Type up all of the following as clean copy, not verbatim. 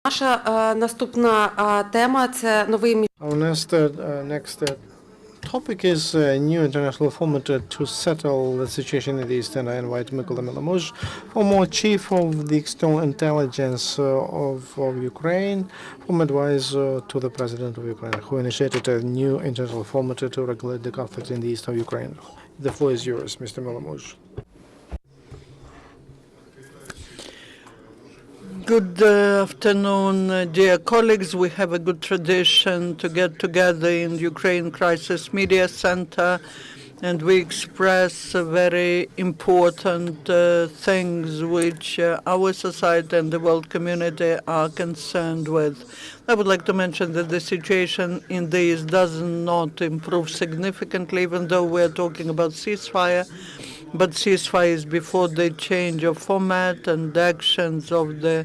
Наша наступна тема – це новий Our next topic is a new international format to settle the situation in the East, and I invite Mykola Malomuzh, former chief of the external intelligence of Ukraine, former advisor to the president of Ukraine, who initiated a new international format to regulate the conflict in the east of Ukraine. The floor is yours, Mr. Malomuzh. Good afternoon, dear colleagues. We have a good tradition to get together in the Ukraine Crisis Media Center, and we express very important things which our society and the world community are concerned with. I would like to mention that the situation in the East does not improve significantly, even though we're talking about ceasefire. But ceasefire is before the change of format and actions of the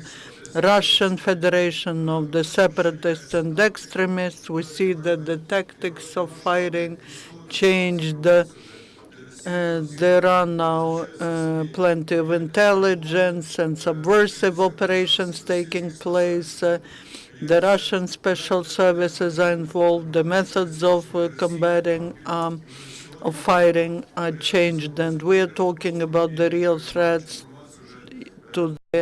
Russian Federation, of the separatists and extremists. We see that the tactics of fighting changed. There are now plenty of intelligence and subversive operations taking place. The Russian special services are involved. The methods of combating of fighting are changed, and we are talking about the real threats to the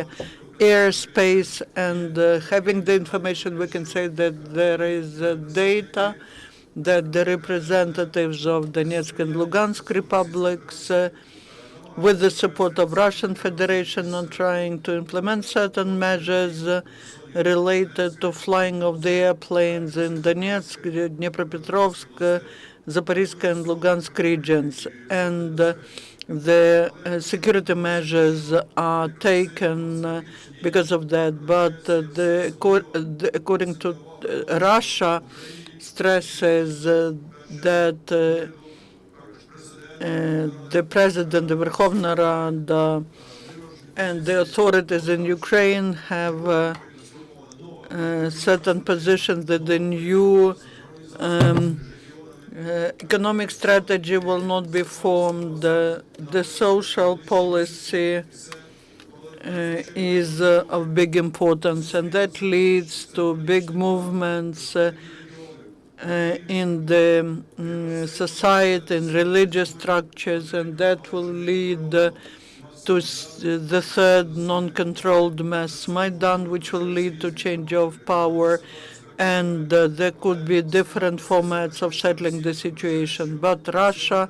airspace. And having the information, we can say that there is data that the representatives of Donetsk and Lugansk republics, with the support of Russian Federation, are trying to implement certain measures related to flying of the airplanes in Donetsk, Dnipropetrovsk, Zaporizhzhia and Lugansk regions, and the security measures are taken because of that. But according to Russia, stresses that the President, the Verkhovna Rada, and the authorities in Ukraine have certain positions that the new economic strategy will not be formed. The social policy is of big importance, and that leads to big movements in the society and religious structures, and that will lead to the third non-controlled mass Maidan, which will lead to change of power, and there could be different formats of settling the situation. But Russia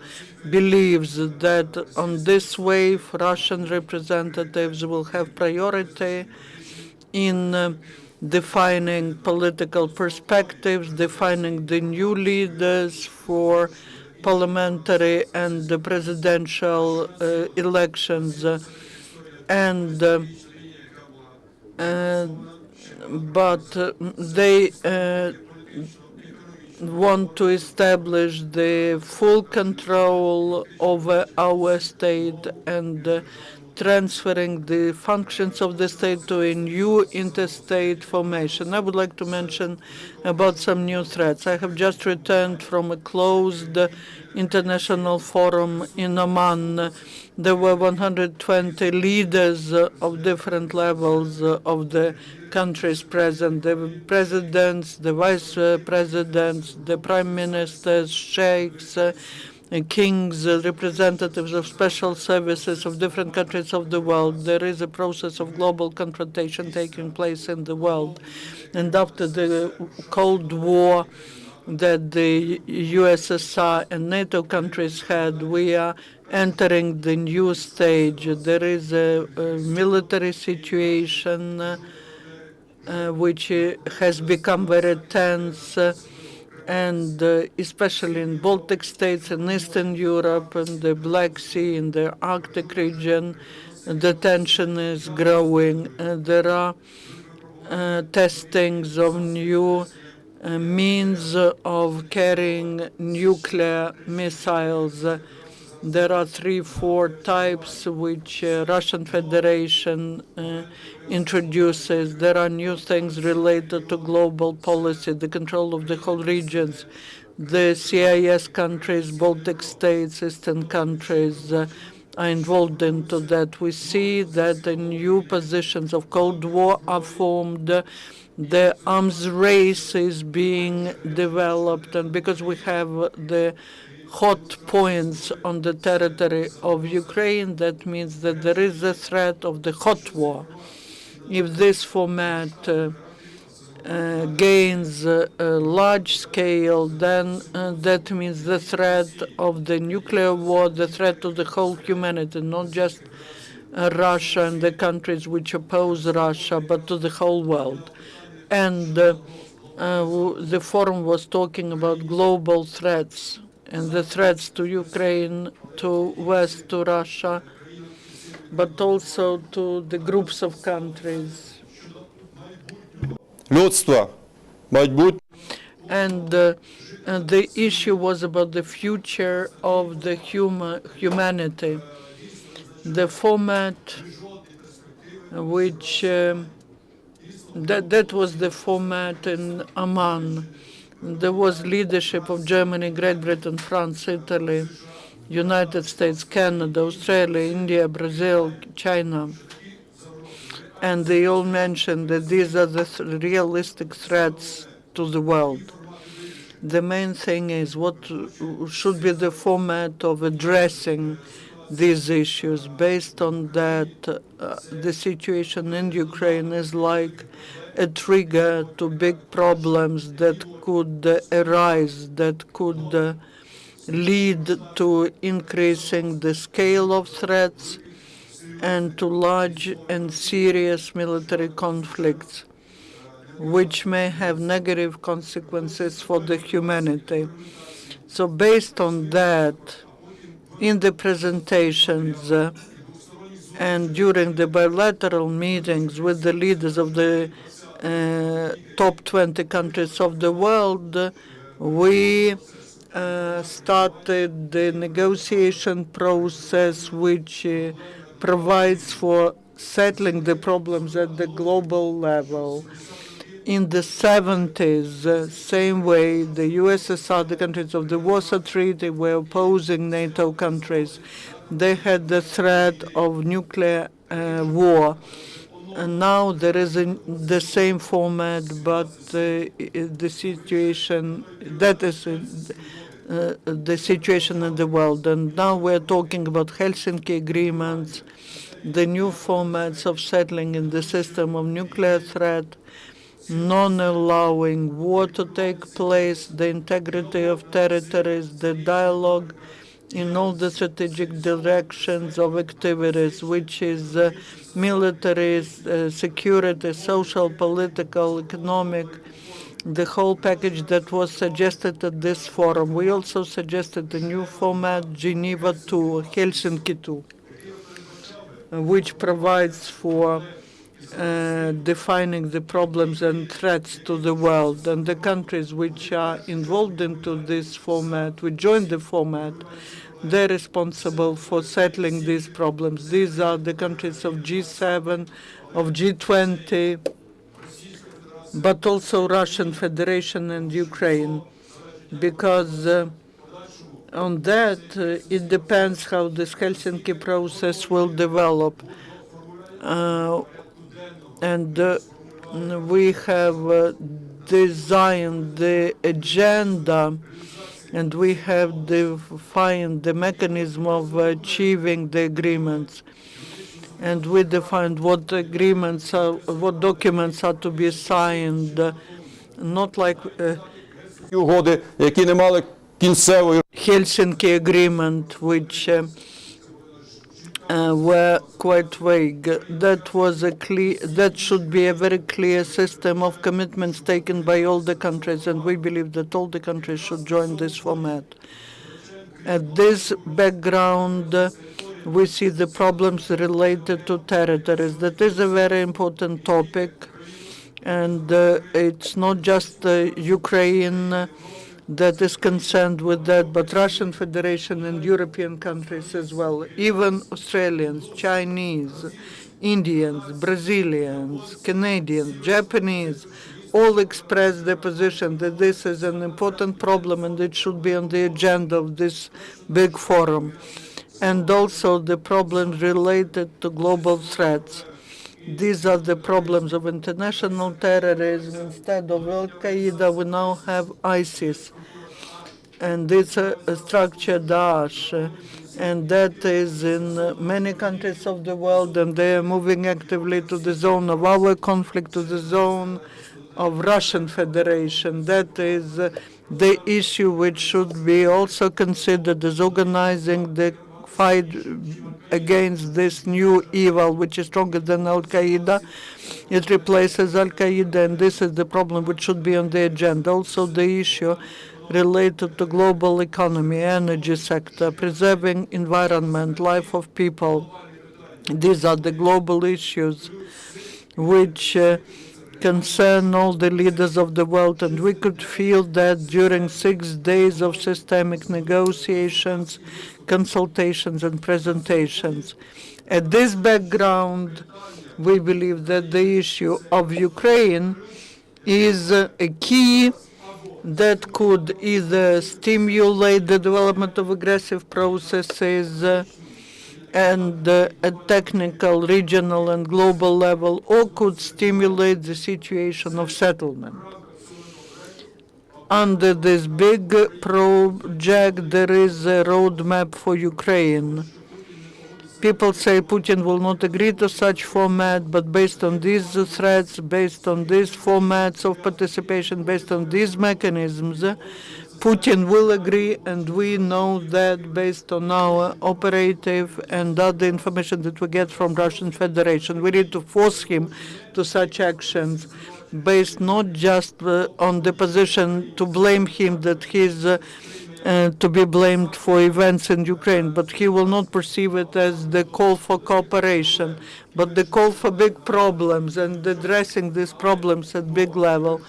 believes that on this wave, Russian representatives will have priority in defining political perspectives, defining the new leaders for parliamentary and the presidential elections, and but they want to establish the full control over our state and transferring the functions of the state to a new interstate formation. I would like to mention about some new threats. I have just returned from a closed international forum in Oman. There were 120 leaders of different levels of the countries present: the presidents, the vice presidents, the prime ministers, sheikhs, kings, representatives of special services of different countries of the world. There is a process of global confrontation taking place in the world. And after the Cold War that the USSR and NATO countries had, we are entering the new stage. There is a military situation which has become very tense, and especially in Baltic states and Eastern Europe and the Black Sea, in the Arctic region, the tension is growing. There are testings of new means of carrying nuclear missiles. There are 3-4 types which Russian Federation introduces. There are new things related to global policy, the control of the whole regions, the CIS countries, Baltic states, Eastern countries, are involved into that. We see that the new positions of Cold War are formed. The arms race is being developed, and because we have the hot points on the territory of Ukraine, that means that there is a threat of the hot war. If this format gains a large scale, then that means the threat of the nuclear war, the threat to the whole humanity, not just Russia and the countries which oppose Russia, but to the whole world. And the forum was talking about global threats and the threats to Ukraine, to West, to Russia, but also to the groups of countries. Людство, майбутнє. And the issue was about the future of the humanity. The format which that was the format in Amman. There was leadership of Germany, Great Britain, France, Italy, United States, Canada, Australia, India, Brazil, China. And they all mentioned that these are the realistic threats to the world. The main thing is what should be the format of addressing these issues. Based on that, the situation in Ukraine is like a trigger to big problems that could arise, that could lead to increasing the scale of threats and to large and serious military conflicts, which may have negative consequences for the humanity. So based on that, in the presentations and during the bilateral meetings with the leaders of the top 20 countries of the world, we started the negotiation process which provides for settling the problems at the global level. In the 70s, same way, the USSR, the countries of the Warsaw Treaty, were opposing NATO countries. They had the threat of nuclear war. And now there is the same format, but the situation, that is the situation in the world. And now we're talking about Helsinki agreements, the new formats of settling in the system of nuclear threat, non-allowing war to take place, the integrity of territories, the dialogue in all the strategic directions of activities, which is military, security, social, political, economic, the whole package that was suggested at this forum. We also suggested a new format, Geneva II, Helsinki II, which provides for defining the problems and threats to the world. And the countries which are involved into this format, which joined the format, they're responsible for settling these problems. These are the countries of G7, of G20, but also Russian Federation and Ukraine, because on that it depends how this Helsinki process will develop. And we have designed the agenda, and we have defined the mechanism of achieving the agreements. And we defined what agreements are, what documents are to be signed, not like Угоди, які не мали кінцевої Helsinki agreement, which were quite vague. That should be a very clear system of commitments taken by all the countries, and we believe that all the countries should join this format. At this background, we see the problems related to territories. That is a very important topic, and it's not just Ukraine that is concerned with that, but Russian Federation and European countries as well. Even Australians, Chinese, Indians, Brazilians, Canadians, Japanese, all expressed their position that this is an important problem and it should be on the agenda of this big forum. and also the problems related to global threats. These are the problems of international terrorism. Instead of Al-Qaeda, we now have ISIS, and it's a structure Daesh, and that is in many countries of the world, and they are moving actively to the zone of our conflict, to the zone of Russian Federation. That is the issue which should be also considered as organizing the fight against this new evil, which is stronger than Al-Qaeda. It replaces Al-Qaeda, and this is the problem which should be on the agenda. Also, the issue related to global economy, energy sector, preserving environment, life of people. These are the global issues which concern all the leaders of the world, and we could feel that during 6 days of systemic negotiations, consultations, and presentations. At this background, we believe that the issue of Ukraine is a key that could either stimulate the development of aggressive processes and at technical, regional, and global level, or could stimulate the situation of settlement. Under this big project, there is a roadmap for Ukraine. People say Putin will not agree to such format, but based on these threats, based on these formats of participation, based on these mechanisms, Putin will agree, and we know that based on our operative and other information that we get from Russian Federation. We need to force him to such actions based not just on the position to blame him that he's to be blamed for events in Ukraine, but he will not perceive it as the call for cooperation, but the call for big problems and addressing these problems at big level.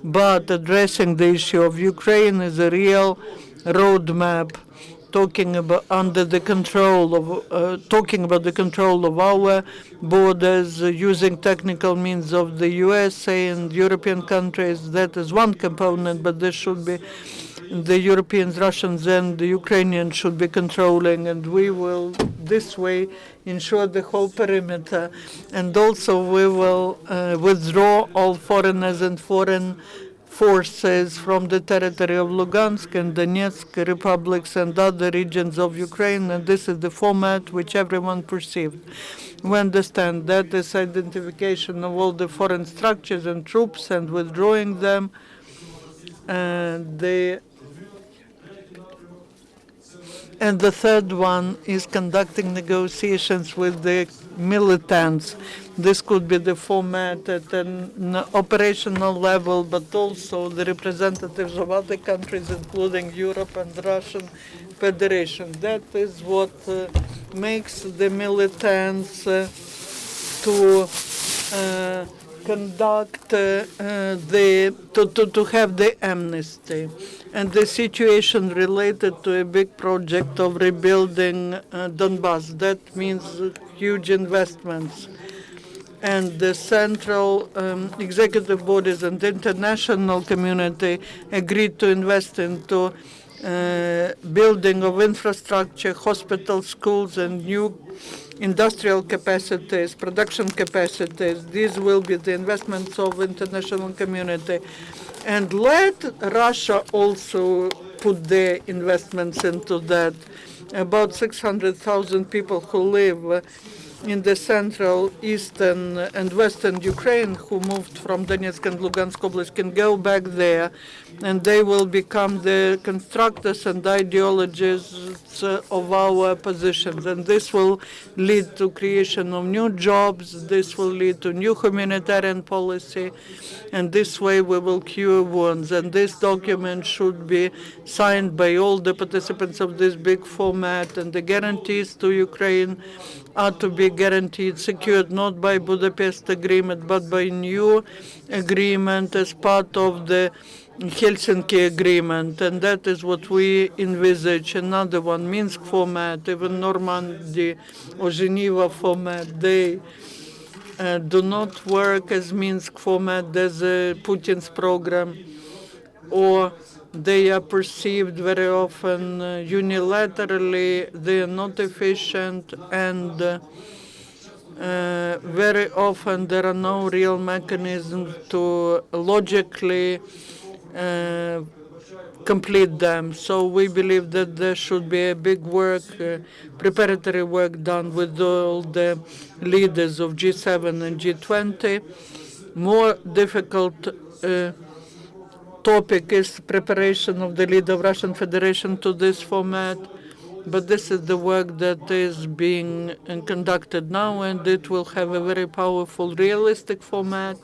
But addressing the issue of Ukraine is a real roadmap, talking about under the control of talking about the control of our borders, using technical means of the USA and European countries. That is one component, but there should be the Europeans, Russians, and the Ukrainians should be controlling, and we will this way ensure the whole perimeter. And also we will withdraw all foreigners and foreign forces from the territory of Lugansk and Donetsk republics and other regions of Ukraine, and this is the format which everyone perceived. We understand that this identification of all the foreign structures and troops and withdrawing them, and the third one is conducting negotiations with the militants. This could be the format at an operational level, but also the representatives of other countries, including Europe and Russian Federation. That is what makes the militants to conduct to have the amnesty. And the situation related to a big project of rebuilding Donbass, that means huge investments. And the central executive bodies and the international community agreed to invest into building of infrastructure, hospitals, schools, and new industrial capacities, production capacities. These will be the investments of international community. And let Russia also put their investments into that. About 600,000 people who live in the central, eastern, and western Ukraine who moved from Donetsk and Lugansk Oblast can go back there, and they will become the constructors and ideologists of our positions. And this will lead to creation of new jobs. This will lead to new humanitarian policy, and this way we will cure wounds. And this document should be signed by all the participants of this big format, and the guarantees to Ukraine are to be guaranteed, secured not by Budapest Agreement, but by new agreement as part of the Helsinki Agreement. And that is what we envisage. Another one, Minsk format, even Normandy or Geneva format, they do not work as Minsk format, as Putin's program, or They are perceived very often unilaterally. They are not efficient, and very often there are no real mechanisms to logically complete them. So we believe that there should be a big work, preparatory work done with all the leaders of G7 and G20. More difficult topic is preparation of the leader of Russian Federation to this format. But this is the work that is being conducted now, and it will have a very powerful, realistic format,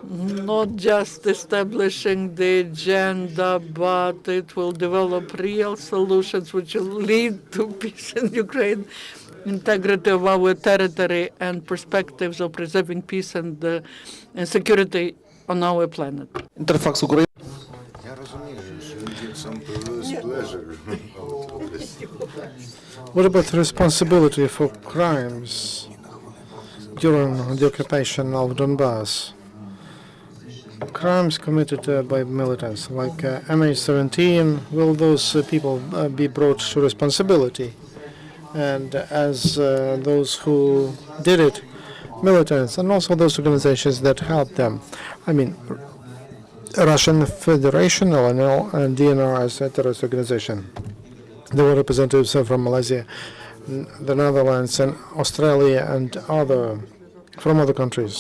not just establishing the agenda, but it will develop real solutions which will lead to peace in Ukraine, integrity of our territory, and perspectives of preserving peace and security on our planet. Interfax України. Я розумію, що some pleasure. What about responsibility for crimes during the occupation of Donbass? Crimes committed by militants like MH17, will those people be brought to responsibility? And as those who did it, militants, and also those organizations that helped them. I mean, Russian Federation, LNL, and DNR as a terrorist organization. There were representatives from Malaysia, the Netherlands, and Australia, and from other countries,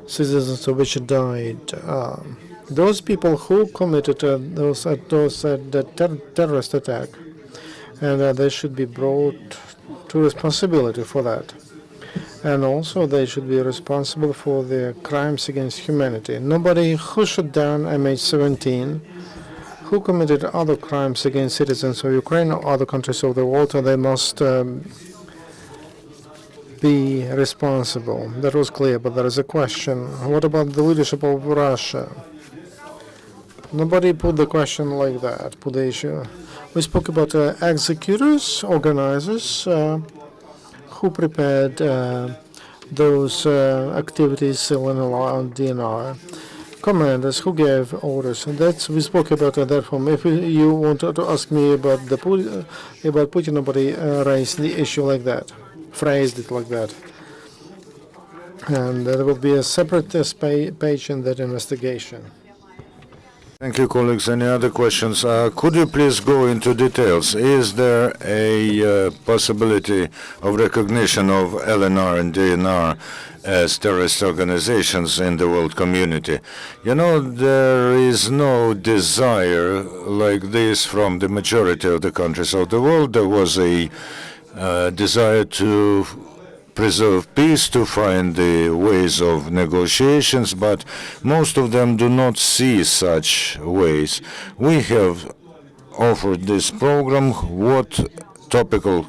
citizens of which died. Those people who committed the terrorist attack, and they should be brought to responsibility for that. And also they should be responsible for the crimes against humanity. Nobody who shot down MH17, who committed other crimes against citizens of Ukraine or other countries of the world, they must be responsible. That was clear, but there is a question. What about the leadership of Russia? Nobody put the question like that, put the issue. We spoke about executors, organizers, who prepared those activities in DNR, commanders who gave orders. We spoke about that from. If you want to ask me about Putin, nobody raised the issue like that, phrased it like that. And there will be a separate page in that investigation. Thank you, colleagues. Any other questions? Could you please go into details? Is there a possibility of recognition of LNR and DNR as terrorist organizations in the world community? You know, there is no desire like this from the majority of the countries of the world. There was a desire to preserve peace, to find the ways of negotiations, but most of them do not see such ways. We have offered this program. What topical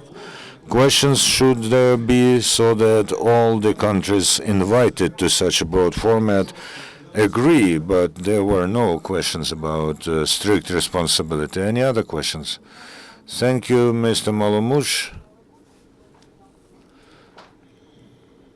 questions should there be so that all the countries invited to such a broad format agree, but there were no questions about strict responsibility. Any other questions? Thank you, Mr. Malomuzh.